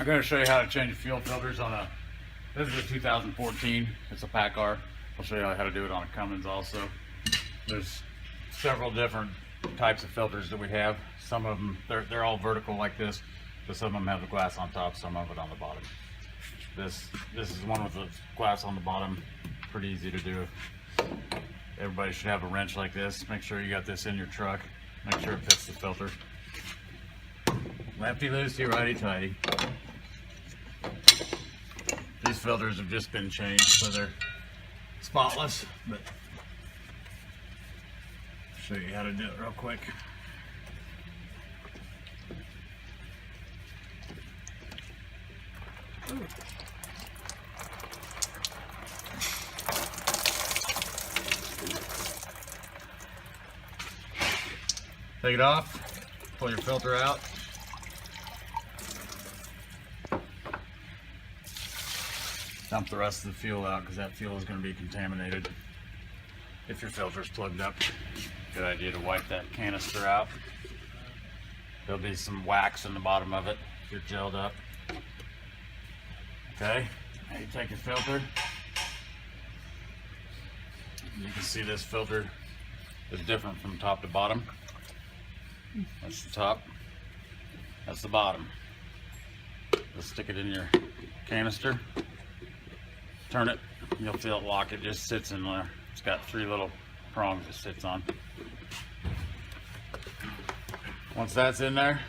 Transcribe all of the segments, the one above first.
I'm going to show you how to change fuel filters on a, this is a 2014, it's a PACCAR. I'll show you how to do it on a Cummins also. There's several different types of filters that we have. Some of them, they're all vertical like this, but some of them have the glass on top, some of it on the bottom. This is one with the glass on the bottom, pretty easy to do. Everybody should have a wrench like this. Make sure you got this in your truck. Make sure it fits the filter. Lefty loosey, righty tighty. These filters have just been changed so they're spotless, but I'll show you how to do it real quick. Ooh. Take it off, pull your filter out. Dump the rest of the fuel out because that fuel is going to be contaminated if your filter's plugged up. Good idea to wipe that canister out. There'll be some wax in the bottom of it if you're gelled up. Okay, now you take your filter. You can see this filter is different from top to bottom. That's the top, that's the bottom. Just stick it in your canister. Turn it, you'll feel it lock. It just sits in there. It's got 3 little prongs it sits on. Once that's in there,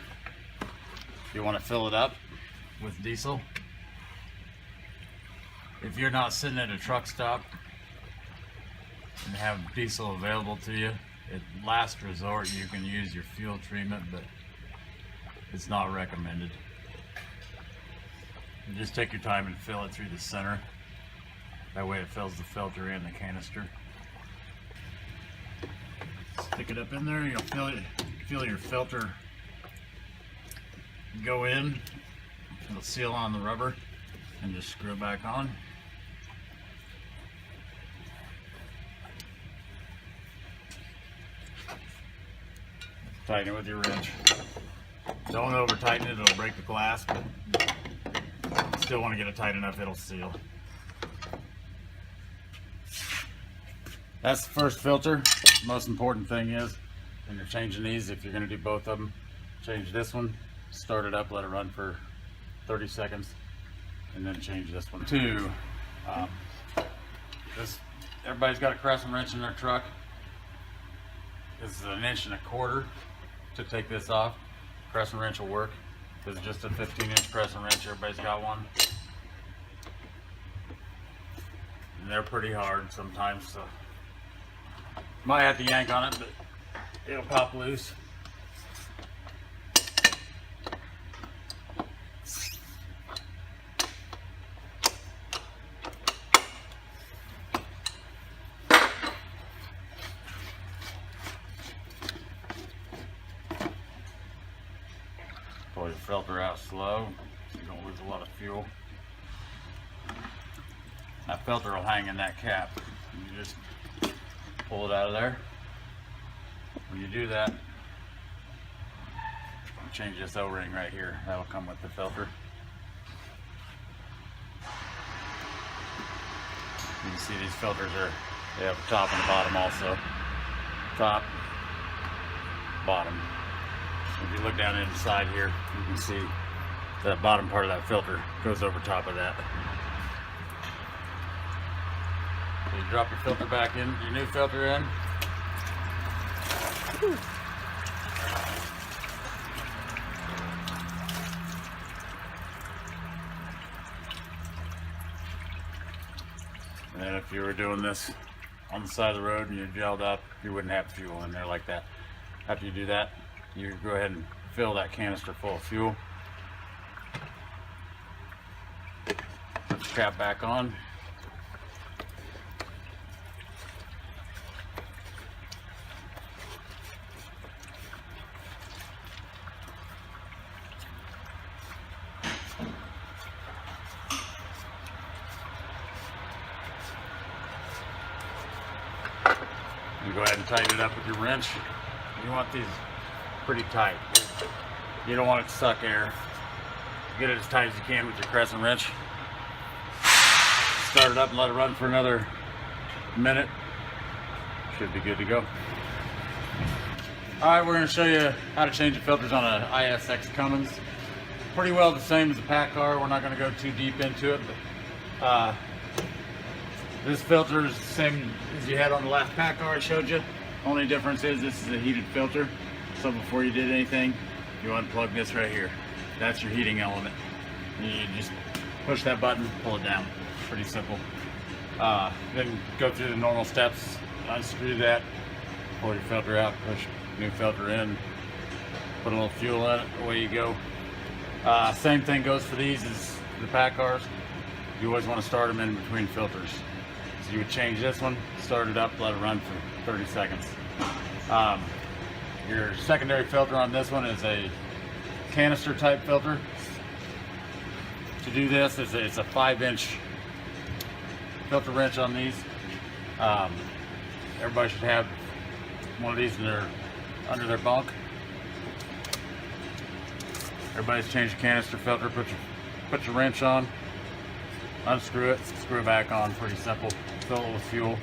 you want to fill it up with diesel. If you're not sitting at a truck stop and have diesel available to you, at last resort you can use your fuel treatment, but it's not recommended. You just take your time and fill it through the center. That way it fills the filter and the canister. Stick it up in there, you'll feel your filter go in. It'll seal on the rubber and just screw it back on. Tighten it with your wrench. Don't over tighten it, it'll break the glass, but still want to get it tight enough it'll seal. That's the first filter. The most important thing is when you're changing these, if you're going to do both of them, change this one, start it up, let it run for 30 seconds, and then change this one. Everybody's got a crescent wrench in their truck. This is 1.25 inches to take this off. Crescent wrench will work. This is just a 15-inch crescent wrench. Everybody's got one. And they're pretty hard sometimes, so might have to yank on it, but it'll pop loose. Pull your filter out slow so you don't lose a lot of fuel. That filter will hang in that cap. You just pull it out of there. When you do that, you change this O-ring right here. That'll come with the filter. You can see these filters they have a top and a bottom also. Top, bottom. If you look down inside here, you can see the bottom part of that filter goes over top of that. So you drop your filter back in, your new filter in. And then if you were doing this on the side of the road and you're gelled up, you wouldn't have fuel in there like that. After you do that, you go ahead and fill that canister full of fuel. Put the cap back on. You go ahead and tighten it up with your wrench. You want these pretty tight. You don't want it to suck air. Get it as tight as you can with your crescent wrench. Start it up and let it run for another minute. Should be good to go. Alright, we're going to show you how to change the filters on an ISX Cummins. Pretty well the same as a PACCAR. We're not going to go too deep into it, but this filter is the same as you had on the last PACCAR I showed you. Only difference is this is a heated filter. So before you did anything, you unplug this right here. That's your heating element. You just push that button, pull it down. Pretty simple. Then go through the normal steps, unscrew that, pull your filter out, push new filter in, put a little fuel in it, away you go. Same thing goes for these as the PACCARs. You always want to start them in between filters. So you would change this one, start it up, let it run for 30 seconds. Your secondary filter on this one is a canister type filter. To do this, it's a 5-inch filter wrench on these. Everybody should have one of these under their bunk. Everybody's changed the canister filter. Put your wrench on, unscrew it, screw it back on. Pretty simple. Fill it with fuel.